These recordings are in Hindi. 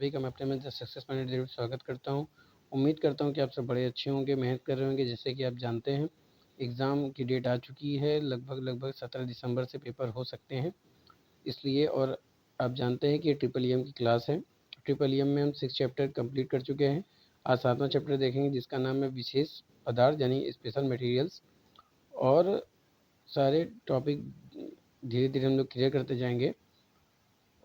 सभी का मैं अपने में सक्सेस माइंडेड ज़रूर स्वागत करता हूँ। उम्मीद करता हूँ कि आप सब बड़े अच्छे होंगे, मेहनत कर रहे होंगे। जैसे कि आप जानते हैं, एग्ज़ाम की डेट आ चुकी है। लगभग 17 दिसंबर से पेपर हो सकते हैं, इसलिए। और आप जानते हैं कि ये ट्रिपल ईएम की क्लास है। ट्रिपल ईएम में हम 6 चैप्टर कंप्लीट कर चुके हैं। आज 7वां चैप्टर देखेंगे, जिसका नाम है विशेष पदार्थ यानी स्पेशल मटेरियल्स। और सारे टॉपिक धीरे धीरे हम लोग क्लियर करते जाएंगे।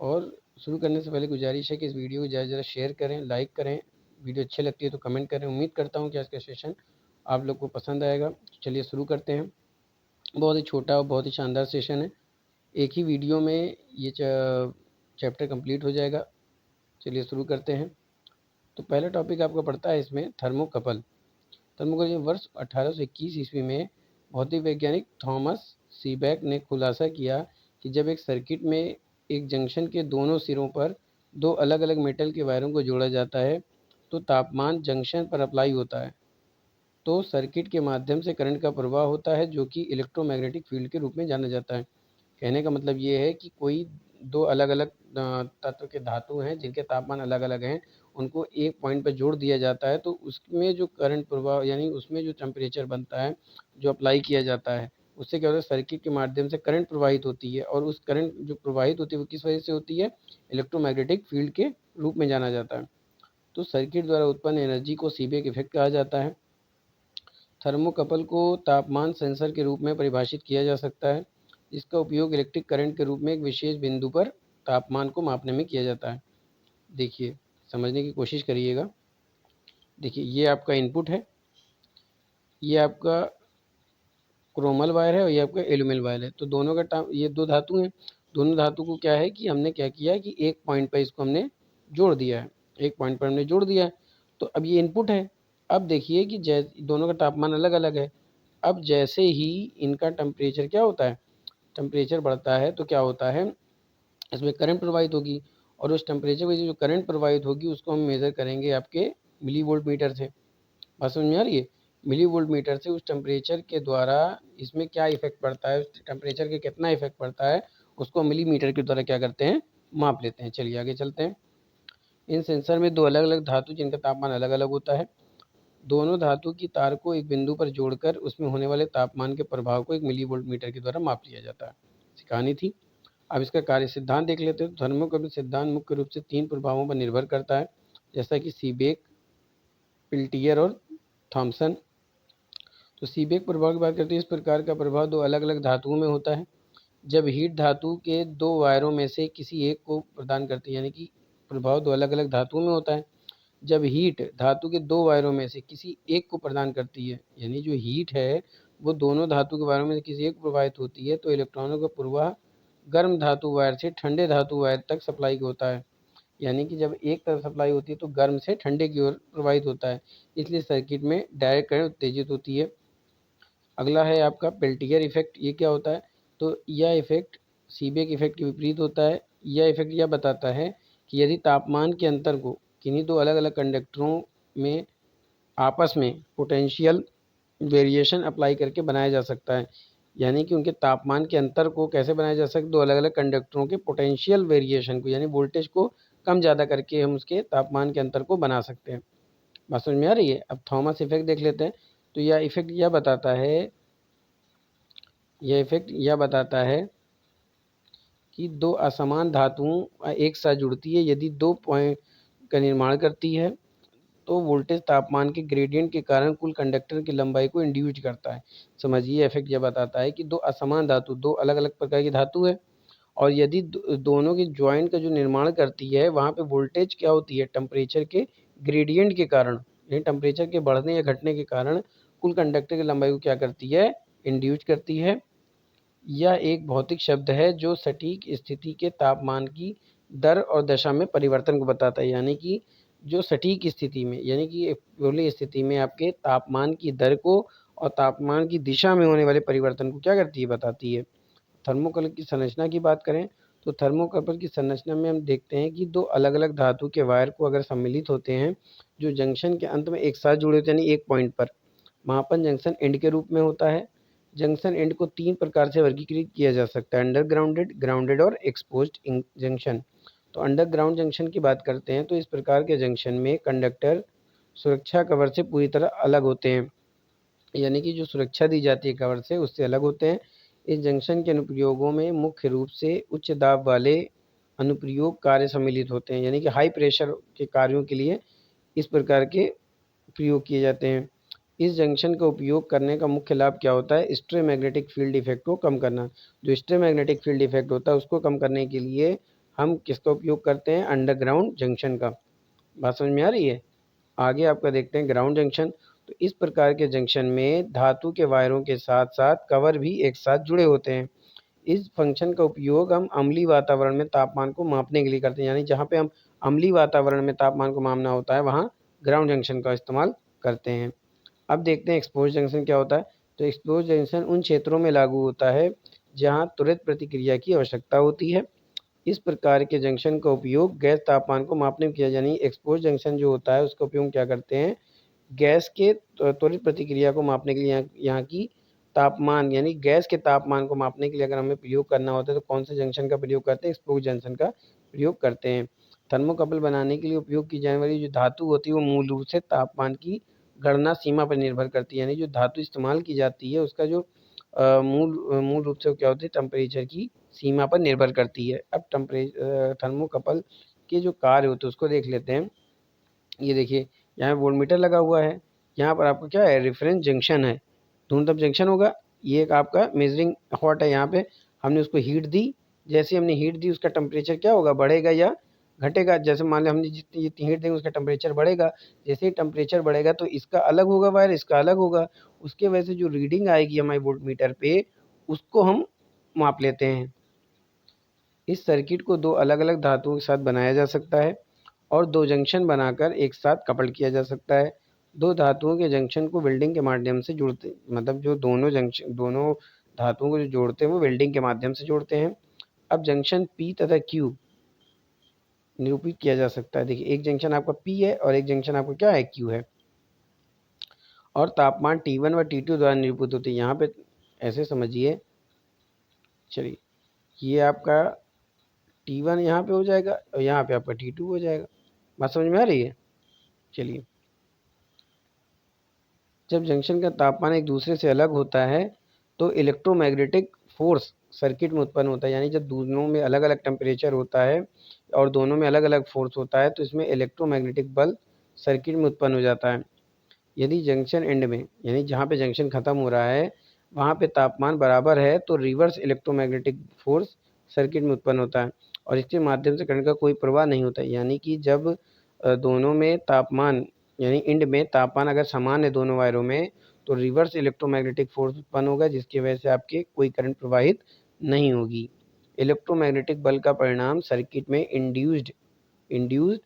और शुरू करने से पहले गुजारिश है कि इस वीडियो को ज़्यादा शेयर करें, लाइक करें। वीडियो अच्छी लगती है तो कमेंट करें। उम्मीद करता हूँ कि आज का सेशन आप लोग को पसंद आएगा। चलिए शुरू करते हैं। बहुत ही छोटा और बहुत ही शानदार सेशन है। एक ही वीडियो में ये चैप्टर कंप्लीट हो जाएगा। चलिए शुरू करते हैं। तो पहला टॉपिक आपका पड़ता है इसमें थर्मोकपल। थर्मोकपल वर्ष 1821 ईस्वी में भौतिक वैज्ञानिक थॉमस सीबेक ने खुलासा किया कि जब एक सर्किट में एक जंक्शन के दोनों सिरों पर दो अलग अलग मेटल के वायरों को जोड़ा जाता है तो तापमान जंक्शन पर अप्लाई होता है तो सर्किट के माध्यम से करंट का प्रवाह होता है, जो कि इलेक्ट्रोमैग्नेटिक फील्ड के रूप में जाना जाता है। कहने का मतलब ये है कि कोई दो अलग अलग तत्व के धातु हैं जिनके तापमान अलग अलग हैं, उनको एक पॉइंट पर जोड़ दिया जाता है तो उसमें जो करंट प्रवाह यानी उसमें जो टेम्परेचर बनता है, जो अप्लाई किया जाता है, उससे क्या होता है, सर्किट के माध्यम से करंट प्रवाहित होती है। और उस करंट जो प्रवाहित होती है वो किस वजह से होती है, इलेक्ट्रोमैग्नेटिक फील्ड के रूप में जाना जाता है। तो सर्किट द्वारा उत्पन्न एनर्जी को सीबेक इफेक्ट कहा जाता है। थर्मोकपल को तापमान सेंसर के रूप में परिभाषित किया जा सकता है, जिसका उपयोग इलेक्ट्रिक करंट के रूप में एक विशेष बिंदु पर तापमान को मापने में किया जाता है। देखिए, समझने की कोशिश करिएगा। देखिए, ये आपका इनपुट है, ये आपका क्रोमल वायर है और ये आपका एल्यूमिनियम वायर है। तो दोनों का ये दो धातु हैं। दोनों धातु को क्या है कि हमने क्या किया है कि एक पॉइंट पर इसको हमने जोड़ दिया है, एक पॉइंट पर हमने जोड़ दिया है। तो अब ये इनपुट है। अब देखिए कि जैसे दोनों का तापमान अलग अलग है। अब जैसे ही इनका टेम्परेचर क्या होता है, टेम्परेचर बढ़ता है तो क्या होता है, इसमें करंट प्रवाहित होगी। और उस टेम्परेचर में जो करंट प्रवाहित होगी उसको हम मेज़र करेंगे आपके मिली वोल्ट मीटर से। बात समझ में आ रही है? मिली वोल्ट मीटर से उस टेम्परेचर के द्वारा इसमें क्या इफेक्ट पड़ता है, उस टेम्परेचर के कितना इफेक्ट पड़ता है, उसको मिलीमीटर के द्वारा क्या करते हैं, माप लेते हैं। चलिए आगे चलते हैं। इन सेंसर में दो अलग अलग धातु जिनका तापमान अलग अलग होता है, दोनों धातु की तार को एक बिंदु पर जोड़कर उसमें होने वाले तापमान के प्रभाव को एक मिली वोल्ट मीटर के द्वारा माप लिया जाता है। सिखानी थी। अब इसका कार्य सिद्धांत देख लेते हैं। तो थर्मोकपल सिद्धांत मुख्य रूप से 3 प्रभावों पर निर्भर करता है, जैसा कि सीबेक, पेल्टियर और थॉमसन। तो सीबेक प्रभाव की बात करते हैं। इस प्रकार का प्रभाव दो अलग अलग धातुओं में होता है। जब हीट धातु के दो वायरों में से किसी एक को प्रदान करती है, यानी कि प्रभाव दो अलग अलग धातुओं में होता है। जब हीट धातु के दो वायरों में से किसी एक को प्रदान करती है, यानी जो हीट है वो दोनों धातु के वायरों में से किसी एक को प्रवाहित होती है, तो इलेक्ट्रॉनों का प्रवाह गर्म धातु वायर से ठंडे धातु वायर तक सप्लाई होता है। यानी कि जब एक तरफ सप्लाई होती है तो गर्म से ठंडे की ओर प्रवाहित होता है, इसलिए सर्किट में डायरेक्ट करंट उत्तेजित होती है। अगला है आपका पेल्टियर इफेक्ट। ये क्या होता है, तो यह इफेक्ट सीबेक इफेक्ट के विपरीत होता है। यह इफेक्ट यह बताता है कि यदि तापमान के अंतर को किन्हीं दो अलग अलग कंडक्टरों में आपस में पोटेंशियल वेरिएशन अप्लाई करके बनाया जा सकता है। यानी कि उनके तापमान के अंतर को कैसे बनाया जा सकता है, दो अलग अलग कंडक्टरों के पोटेंशियल वेरिएशन को, यानी वोल्टेज को कम ज़्यादा करके हम उसके तापमान के अंतर को बना सकते हैं। बात समझ में आ रही है? अब थॉमस इफेक्ट देख लेते हैं। तो यह इफेक्ट यह बताता है कि दो असमान धातुओं एक साथ जुड़ती है, यदि दो पॉइंट का निर्माण करती है तो वोल्टेज तापमान के ग्रेडियंट के कारण कुल कंडक्टर की लंबाई को इंड्यूस करता है। समझिए, इफेक्ट यह बताता है कि दो असमान धातु, दो अलग अलग प्रकार की धातु है, और यदि दोनों के ज्वाइंट का जो निर्माण करती है वहाँ पे वोल्टेज क्या होती है, टेम्परेचर के ग्रेडियंट के कारण, यानी टेम्परेचर के बढ़ने या घटने के कारण कुल कंडक्टर की लंबाई को क्या करती है, इंड्यूस करती है। यह एक भौतिक शब्द है जो सटीक स्थिति के तापमान की दर और दशा में परिवर्तन को बताता है। यानी कि जो सटीक स्थिति में, यानी कि गोलीय स्थिति में आपके तापमान की दर को और तापमान की दिशा में होने वाले परिवर्तन को क्या करती है, बताती है। थर्मोकपल की संरचना की बात करें तो थर्मोकपल की संरचना में हम देखते हैं कि दो अलग अलग धातु के वायर को अगर सम्मिलित होते हैं जो जंक्शन के अंत में एक साथ जुड़े होते हैं, यानी एक पॉइंट पर, मापन जंक्शन एंड के रूप में होता है। जंक्शन एंड को 3 प्रकार से वर्गीकृत किया जा सकता है, अंडरग्राउंडेड, ग्राउंडेड और एक्सपोज्ड जंक्शन। तो अंडरग्राउंड जंक्शन की बात करते हैं तो इस प्रकार के जंक्शन में कंडक्टर सुरक्षा कवर से पूरी तरह अलग होते हैं, यानी कि जो सुरक्षा दी जाती है कवर से उससे अलग होते हैं। इस जंक्शन के अनुप्रयोगों में मुख्य रूप से उच्च दाब वाले अनुप्रयोग कार्य सम्मिलित होते हैं, यानी कि हाई प्रेशर के कार्यों के लिए इस प्रकार के प्रयोग किए जाते हैं। इस जंक्शन का उपयोग करने का मुख्य लाभ क्या होता है? स्टेरियोमैग्नेटिक फील्ड इफेक्ट को कम करना। जो स्टेरियोमैग्नेटिक फील्ड इफेक्ट होता है उसको कम करने के लिए हम किसका उपयोग करते हैं? अंडरग्राउंड जंक्शन का। बात समझ में आ रही है? आगे आपका देखते हैं ग्राउंड जंक्शन। तो इस प्रकार के जंक्शन में धातु के वायरों के साथ साथ कवर भी एक साथ जुड़े होते हैं। इस फंक्शन का उपयोग हम अम्लीय वातावरण में तापमान को मापने के लिए करते हैं, यानी जहाँ पे हम अम्लीय वातावरण में तापमान को मापना होता है वहाँ ग्राउंड जंक्शन का इस्तेमाल करते हैं। अब देखते हैं एक्सपोज जंक्शन क्या होता है। तो एक्सपोज जंक्शन उन क्षेत्रों में लागू होता है जहाँ त्वरित प्रतिक्रिया की आवश्यकता होती है। इस प्रकार के जंक्शन का उपयोग गैस तापमान को मापने में किया, यानी एक्सपोज जंक्शन जो होता है उसका उपयोग क्या करते हैं? गैस के त्वरित प्रतिक्रिया को मापने के लिए यहाँ की तापमान, यानी गैस के तापमान को मापने के लिए अगर हमें प्रयोग करना होता है तो कौन से जंक्शन का प्रयोग करते हैं? एक्सपोज जंक्शन का प्रयोग करते हैं। थर्मोकपल बनाने के लिए उपयोग की जाने वाली जो धातु होती है वो मूल रूप से तापमान की गणना सीमा पर निर्भर करती है, यानी जो धातु इस्तेमाल की जाती है उसका जो मूल रूप से क्या होती है? टेम्परेचर की सीमा पर निर्भर करती है। अब थर्मोकपल के जो कार्य होते हैं उसको देख लेते हैं। ये देखिए यहाँ वोल्टमीटर लगा हुआ है, यहाँ पर आपका क्या है? रेफरेंस जंक्शन है, दोनों तरफ जंक्शन होगा। ये एक आपका मेजरिंग हॉट है, यहाँ पे हमने उसको हीट दी। जैसे हमने हीट दी उसका टेम्परेचर क्या होगा? बढ़ेगा या घटेगा? जैसे मान लें हमने जितनी जितनी हीट देंगे उसका टेम्परेचर बढ़ेगा। जैसे ही टेम्परेचर बढ़ेगा तो इसका अलग होगा वायर, इसका अलग होगा। उसके वजह से जो रीडिंग आएगी हमारे वोल्टमीटर पे उसको हम माप लेते हैं। इस सर्किट को दो अलग अलग धातुओं के साथ बनाया जा सकता है और दो जंक्शन बनाकर एक साथ कपल किया जा सकता है। दो धातुओं के जंक्शन को वेल्डिंग के माध्यम से जोड़ते, मतलब जो दोनों धातुओं को जो जोड़ते हैं वो वेल्डिंग के माध्यम से जोड़ते हैं। अब जंक्शन P तथा Q निरूपित किया जा सकता है। देखिए एक जंक्शन आपका P है और एक जंक्शन आपका क्या है? Q है, और तापमान T1 व T2 द्वारा निरूपित होती है। यहाँ पे ऐसे समझिए, चलिए ये आपका T1 यहाँ पे हो जाएगा और यहाँ पे आपका T2 हो जाएगा। बात समझ में आ रही है? चलिए, जब जंक्शन का तापमान एक दूसरे से अलग होता है तो इलेक्ट्रोमैग्नेटिक फोर्स सर्किट में उत्पन्न होता है, यानी जब दोनों में अलग अलग टेम्परेचर होता है और दोनों में अलग अलग फोर्स होता है तो इसमें इलेक्ट्रोमैग्नेटिक बल सर्किट में उत्पन्न हो जाता है। यदि जंक्शन एंड में, यानी जहाँ पे जंक्शन खत्म हो रहा है वहाँ पे तापमान बराबर है तो रिवर्स इलेक्ट्रोमैग्नेटिक फोर्स सर्किट में उत्पन्न होता है और इसके माध्यम से करंट का कोई प्रवाह नहीं होता है। यानी कि जब दोनों में तापमान, यानी एंड में तापमान अगर समान है दोनों वायरों में तो रिवर्स इलेक्ट्रोमैग्नेटिक फोर्स उत्पन्न होगा जिसकी वजह से आपके कोई करंट प्रवाहित नहीं होगी। इलेक्ट्रोमैग्नेटिक बल का परिणाम सर्किट में इंड्यूस्ड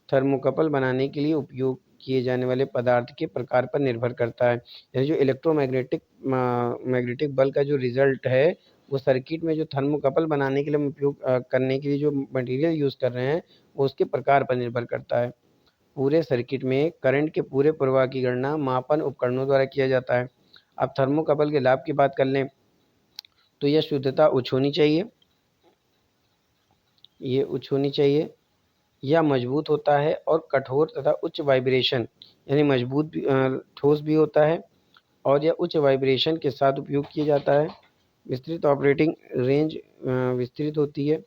थर्मोकपल बनाने के लिए उपयोग किए जाने वाले पदार्थ के प्रकार पर निर्भर करता है। यानी जो मैग्नेटिक बल का जो रिजल्ट है वो सर्किट में जो थर्मोकपल बनाने के लिए हम उपयोग करने के लिए जो मटेरियल यूज़ कर रहे हैं वो उसके प्रकार पर निर्भर करता है। पूरे सर्किट में करंट के पूरे प्रवाह की गणना मापन उपकरणों द्वारा किया जाता है। अब थर्मोकपल के लाभ की बात कर लें तो यह शुद्धता उच्च होनी चाहिए, यह मजबूत होता है और कठोर तथा उच्च वाइब्रेशन, यानी मजबूत भी ठोस भी होता है और यह उच्च वाइब्रेशन के साथ उपयोग किया जाता है। विस्तृत ऑपरेटिंग रेंज विस्तृत होती है,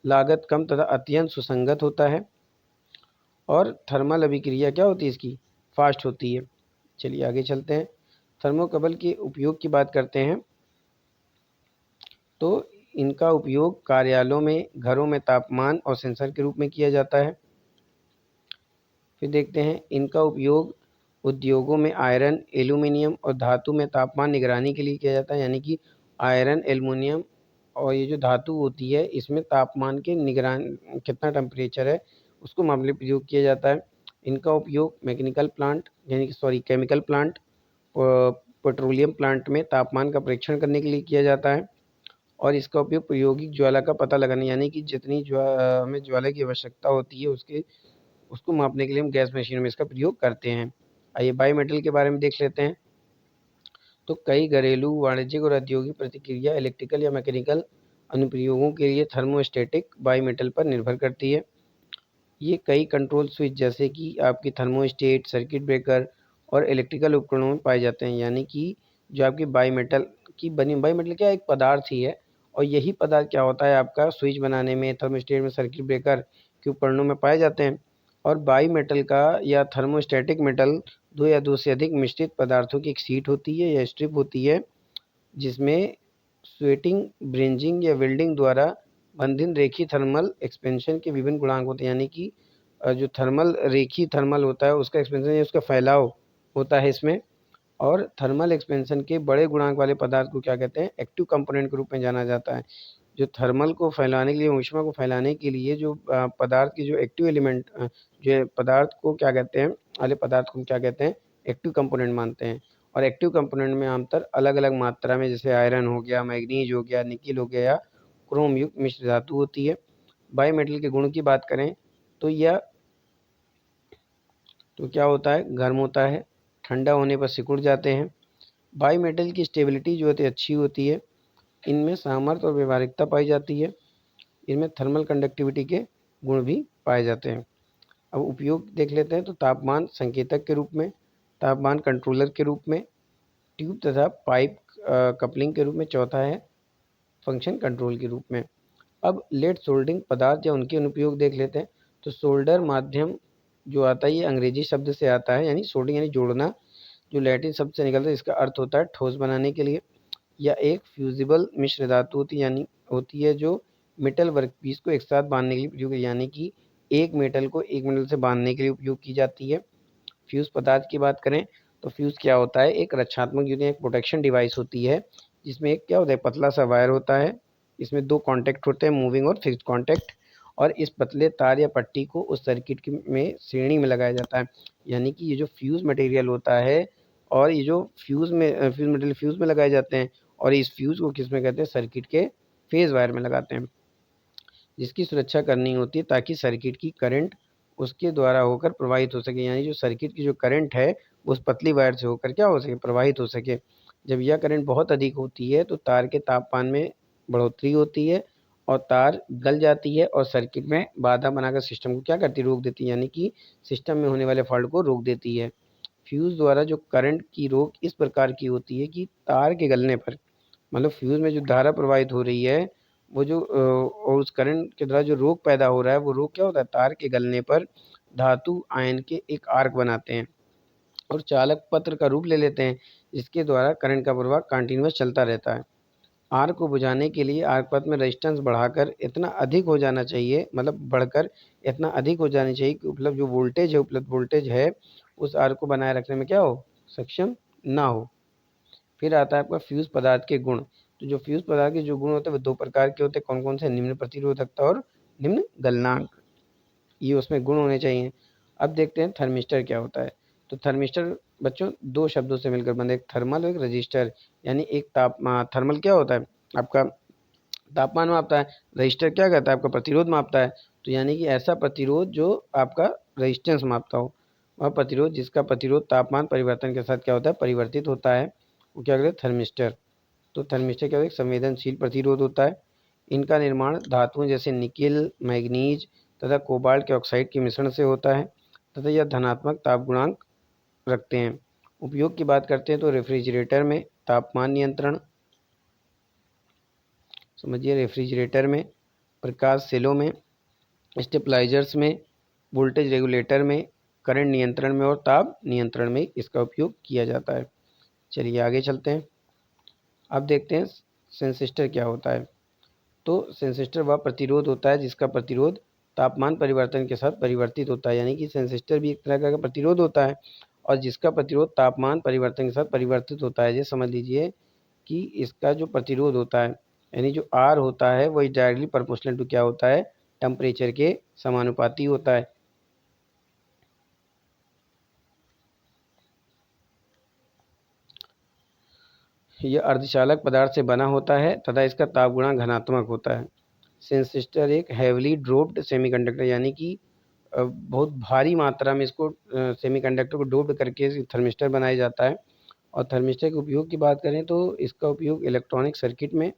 लागत कम तथा अत्यंत सुसंगत होता है और थर्मल अभिक्रिया क्या होती है इसकी? फास्ट होती है। चलिए आगे चलते हैं, थर्मोकपल के उपयोग की बात करते हैं। तो इनका उपयोग कार्यालयों में, घरों में तापमान और सेंसर के रूप में किया जाता है। फिर देखते हैं इनका उपयोग उद्योगों में आयरन, एल्यूमीनियम और धातु में तापमान निगरानी के लिए किया जाता है, यानी कि आयरन, एल्यूमीनियम और ये जो धातु होती है इसमें तापमान के निगरान कितना टेम्परेचर है उसको मापने के लिए प्रयोग किया जाता है। इनका उपयोग मैकेनिकल प्लांट, यानी कि केमिकल प्लांट, पेट्रोलियम प्लांट में तापमान का परीक्षण करने के लिए किया जाता है और इसका उपयोग प्रायोगिक ज्वाला का पता लगाने, यानी कि जितनी हमें ज्वाला की आवश्यकता होती है उसको मापने के लिए हम गैस मशीनों में इसका प्रयोग करते हैं। आइए बायोमेटल के बारे में देख लेते हैं। तो कई घरेलू, वाणिज्यिक और औद्योगिक प्रतिक्रिया इलेक्ट्रिकल या मैकेनिकल अनुप्रयोगों के लिए थर्मोस्टेटिक बाईमेटल पर निर्भर करती है। ये कई कंट्रोल स्विच जैसे कि आपकी थर्मोस्टेट, सर्किट ब्रेकर और इलेक्ट्रिकल उपकरणों में पाए जाते हैं। यानी कि जो आपकी बाईमेटल की बनी, बाईमेटल क्या एक पदार्थ ही है, और यही पदार्थ क्या होता है आपका स्विच बनाने में, थर्मोस्टेट में, सर्किट ब्रेकर के उपकरणों में पाए जाते हैं। और बाईमेटल का या थर्मोस्टेटिक मेटल दो या दो से अधिक मिश्रित पदार्थों की एक शीट होती है या स्ट्रिप होती है, जिसमें स्वेटिंग, ब्रेजिंग या वेल्डिंग द्वारा बंधित रेखीय थर्मल एक्सपेंशन के विभिन्न गुणांक होते हैं। यानी कि जो थर्मल रेखीय थर्मल होता है उसका एक्सपेंशन या उसका फैलाव होता है इसमें। और थर्मल एक्सपेंशन के बड़े गुणांक वाले पदार्थ को क्या कहते हैं, एक्टिव कंपोनेंट के रूप में जाना जाता है। जो थर्मल को फैलाने के लिए, ऊष्मा को फैलाने के लिए जो पदार्थ की जो एक्टिव एलिमेंट, जो पदार्थ को क्या कहते हैं, वाले पदार्थ को क्या कहते हैं, एक्टिव कंपोनेंट मानते हैं। और एक्टिव कंपोनेंट में आमतौर अलग अलग मात्रा में, जैसे आयरन हो गया, मैग्नीज हो गया, निकिल हो गया, या क्रोम युक्त मिश्र धातु होती है। बाईमेटल के गुण की बात करें तो यह तो क्या होता है, गर्म होता है, ठंडा होने पर सिकुड़ जाते हैं। बाईमेटल की स्टेबिलिटी जो होती है अच्छी होती है। इनमें सामर्थ्य और व्यवहारिकता पाई जाती है। इनमें थर्मल कंडक्टिविटी के गुण भी पाए जाते हैं। अब उपयोग देख लेते हैं। तो तापमान संकेतक के रूप में, तापमान कंट्रोलर के रूप में, ट्यूब तथा पाइप कपलिंग के रूप में, चौथा है फंक्शन कंट्रोल के रूप में। अब लेड सोल्डरिंग पदार्थ या उनके अनुप्रयोग देख लेते हैं। तो सोल्डर माध्यम जो आता है ये अंग्रेजी शब्द से आता है, यानी सोल्डिंग यानी जोड़ना, जो लैटिन शब्द से निकलता है, इसका अर्थ होता है ठोस बनाने के लिए। या एक फ्यूजिबल मिश्र धातु होती है जो मेटल वर्कपीस को एक साथ बांधने के लिए उपयोग, यानी कि एक मेटल को एक मेटल से बांधने के लिए उपयोग की जाती है। फ्यूज पदार्थ की बात करें तो फ्यूज क्या होता है, एक रक्षात्मक यूनिट, एक प्रोटेक्शन डिवाइस होती है, जिसमें एक क्या होता है, पतला सा वायर होता है। इसमें दो कॉन्टैक्ट होते हैं, मूविंग और फिक्स्ड कॉन्टैक्ट। और इस पतले तार या पट्टी को उस सर्किट में श्रेणी में लगाया जाता है। यानी कि ये जो फ्यूज मटेरियल होता है, और ये जो फ्यूज मटेरियल फ्यूज में लगाए जाते हैं, और इस फ्यूज को किस में कहते हैं, सर्किट के फेज वायर में लगाते हैं, जिसकी सुरक्षा करनी होती है ताकि सर्किट की करंट उसके द्वारा होकर प्रवाहित हो सके। यानी जो सर्किट की जो करंट है उस पतली वायर से होकर क्या हो सके, प्रवाहित हो सके। जब यह करंट बहुत अधिक होती है तो तार के तापमान में बढ़ोतरी होती है, और तार गल जाती है, और सर्किट में बाधा बनाकर सिस्टम को क्या करती है, रोक देती है। यानी कि सिस्टम में होने वाले फॉल्ट को रोक देती है। फ्यूज द्वारा जो करंट की रोक इस प्रकार की होती है कि तार के गलने पर, मतलब फ्यूज में जो धारा प्रवाहित हो रही है, वो जो और उस करंट के द्वारा जो रोक पैदा हो रहा है, वो रोक क्या होता है, तार के गलने पर धातु आयन के एक आर्क बनाते हैं और चालक पत्र का रूप ले लेते हैं, जिसके द्वारा करंट का प्रवाह कंटिन्यूअस चलता रहता है। आर्क को बुझाने के लिए आर्क पथ में रेजिस्टेंस बढ़ाकर इतना अधिक हो जाना चाहिए, मतलब बढ़कर इतना अधिक हो जानी चाहिए कि उपलब्ध वोल्टेज है उस आर्क को बनाए रखने में क्या हो, सक्षम ना हो। फिर आता है आपका फ्यूज पदार्थ के गुण। तो जो फ्यूज पदार्थ के जो गुण होते हैं वो दो प्रकार के होते हैं। कौन कौन से, निम्न प्रतिरोधकता और निम्न गलनांक, ये उसमें गुण होने चाहिए। अब देखते हैं थर्मिस्टर क्या होता है। तो थर्मिस्टर बच्चों दो शब्दों से मिलकर बने, एक थर्मल और एक रजिस्टर। यानी एक थर्मल क्या होता है, आपका तापमान मापता है। रजिस्टर क्या करता है, आपका प्रतिरोध मापता है। तो यानी कि ऐसा प्रतिरोध जो आपका रेजिस्टेंस मापता हो, वह प्रतिरोध जिसका प्रतिरोध तापमान परिवर्तन के साथ क्या होता है, परिवर्तित होता है, वो क्या कहते हैं, थर्मिस्टर। तो थर्मिस्टर क्या होता है, एक संवेदनशील प्रतिरोध होता है। इनका निर्माण धातुओं जैसे निकिल, मैग्नीज तथा कोबाल्ट के ऑक्साइड के मिश्रण से होता है, तथा यह धनात्मक ताप गुणांक रखते हैं। उपयोग की बात करते हैं तो रेफ्रिजरेटर में तापमान नियंत्रण, समझिए रेफ्रिजरेटर में, प्रकाश सेलों में, स्टेबलाइजर्स में, वोल्टेज रेगुलेटर में, करंट नियंत्रण में और ताप नियंत्रण में इसका उपयोग किया जाता है। चलिए आगे चलते हैं। अब देखते हैं सेंसिस्टर क्या होता है। तो सेंसिस्टर वह प्रतिरोध होता है जिसका प्रतिरोध तापमान परिवर्तन के साथ परिवर्तित होता है। यानी कि सेंसिस्टर भी एक तरह का प्रतिरोध होता है, और जिसका प्रतिरोध तापमान परिवर्तन के साथ परिवर्तित होता है। जैसे समझ लीजिए कि इसका जो प्रतिरोध होता है, यानी जो आर होता है, वही डायरेक्टली प्रोपोर्शनल टू क्या होता है, टेम्परेचर के समानुपाती होता है। यह अर्धचालक पदार्थ से बना होता है तथा इसका ताप गुणांक धनात्मक होता है। सेंसिस्टर एक हैवीली डोप्ड सेमीकंडक्टर, यानी कि बहुत भारी मात्रा में इसको सेमीकंडक्टर को डोप्ड करके थर्मिस्टर बनाया जाता है। और थर्मिस्टर के उपयोग की बात करें तो इसका उपयोग इलेक्ट्रॉनिक सर्किट में,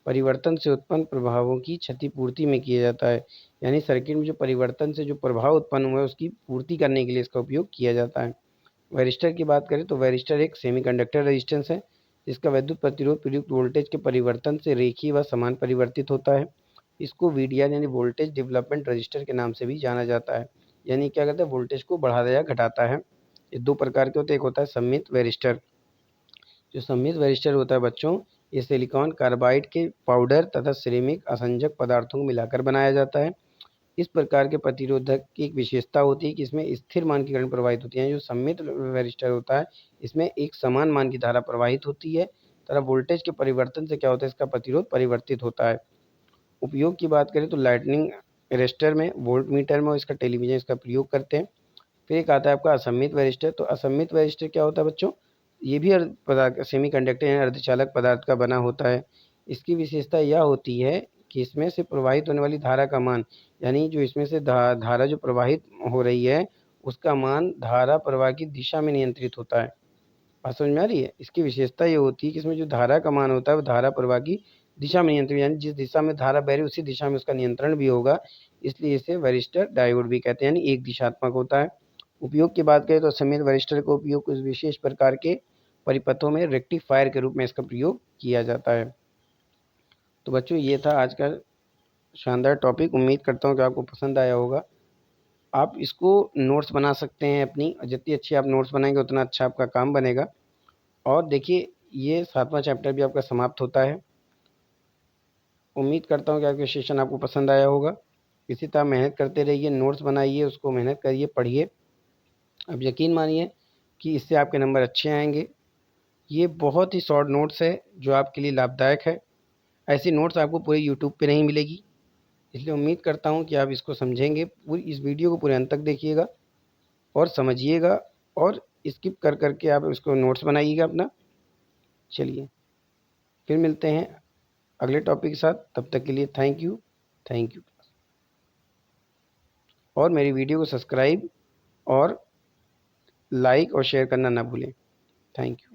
परिवर्तन से उत्पन्न प्रभावों की क्षतिपूर्ति में किया जाता है। यानी सर्किट में जो परिवर्तन से जो प्रभाव उत्पन्न हुआ है उसकी पूर्ति करने के लिए इसका उपयोग किया जाता है। वैरिस्टर की बात करें तो वैरिस्टर एक सेमीकंडक्टर रेजिस्टेंस है जिसका विद्युत प्रतिरोध प्रयुक्त वोल्टेज के परिवर्तन से रेखीय व समान परिवर्तित होता है। इसको वीडीआर यानी वोल्टेज डेवलपमेंट रजिस्टर के नाम से भी जाना जाता है। यानी क्या कहते हैं, वोल्टेज को बढ़ाता या घटाता है। ये दो प्रकार के होते हैं, एक होता है सममित वैरिस्टर। जो सममित वैरिस्टर होता है बच्चों, ये सिलिकॉन कार्बाइड के पाउडर तथा सिरेमिक असंजक पदार्थों को मिलाकर बनाया जाता है। इस प्रकार के प्रतिरोधक की एक विशेषता होती है कि इसमें स्थिर मान की करंट प्रवाहित होती है। जो सममित वैरिस्टर होता है इसमें एक समान मान की धारा प्रवाहित होती है तथा वोल्टेज के परिवर्तन से क्या होता है, इसका प्रतिरोध परिवर्तित होता है। उपयोग की बात करें तो लाइटनिंग अरेस्टर में, वोल्ट मीटर में इसका टेलीविजन इसका प्रयोग करते हैं। फिर एक आता है आपका असममित वैरिस्टर। तो असममित वैरिस्टर क्या होता है बच्चों, ये भी पदार्थ सेमीकंडक्टर यानी अर्धचालक पदार्थ का बना होता है। इसकी विशेषता यह होती है कि इसमें से प्रवाहित होने वाली धारा का मान, यानी जो इसमें से धारा जो प्रवाहित हो रही है उसका मान धारा प्रवाह की दिशा में नियंत्रित होता है। बात समझ में आ रही है। इसकी विशेषता ये होती है कि इसमें जो धारा का मान होता है वो धारा प्रवाह की दिशा में नियंत्रित, यानी जिस दिशा में धारा बह रही है उसी दिशा में उसका नियंत्रण भी होगा। इसलिए इसे वैरिस्टर डायोड भी कहते हैं, यानी एक दिशात्मक होता है। उपयोग की बात करें तो असममित वैरिस्टर का उपयोग कुछ विशेष प्रकार के परिपथों में रेक्टिफायर के रूप में इसका प्रयोग किया जाता है। तो बच्चों ये था आज का शानदार टॉपिक। उम्मीद करता हूँ कि आपको पसंद आया होगा। आप इसको नोट्स बना सकते हैं अपनी, जितनी अच्छी आप नोट्स बनाएंगे उतना अच्छा आपका काम बनेगा। और देखिए ये 7वां चैप्टर भी आपका समाप्त होता है। उम्मीद करता हूँ कि आपका सेशन आपको पसंद आया होगा। इसी तरह मेहनत करते रहिए, नोट्स बनाइए, उसको मेहनत करिए, पढ़िए। अब यकीन मानिए कि इससे आपके नंबर अच्छे आएंगे। ये बहुत ही शॉर्ट नोट्स है जो आपके लिए लाभदायक है। ऐसी नोट्स आपको पूरे यूट्यूब पे नहीं मिलेगी, इसलिए उम्मीद करता हूँ कि आप इसको समझेंगे। पूरी इस वीडियो को पूरे अंत तक देखिएगा और समझिएगा और स्किप कर करके आप इसको नोट्स बनाइएगा अपना। चलिए फिर मिलते हैं अगले टॉपिक के साथ। तब तक के लिए थैंक यू। और मेरी वीडियो को सब्सक्राइब और लाइक और शेयर करना ना भूलें। Thank you.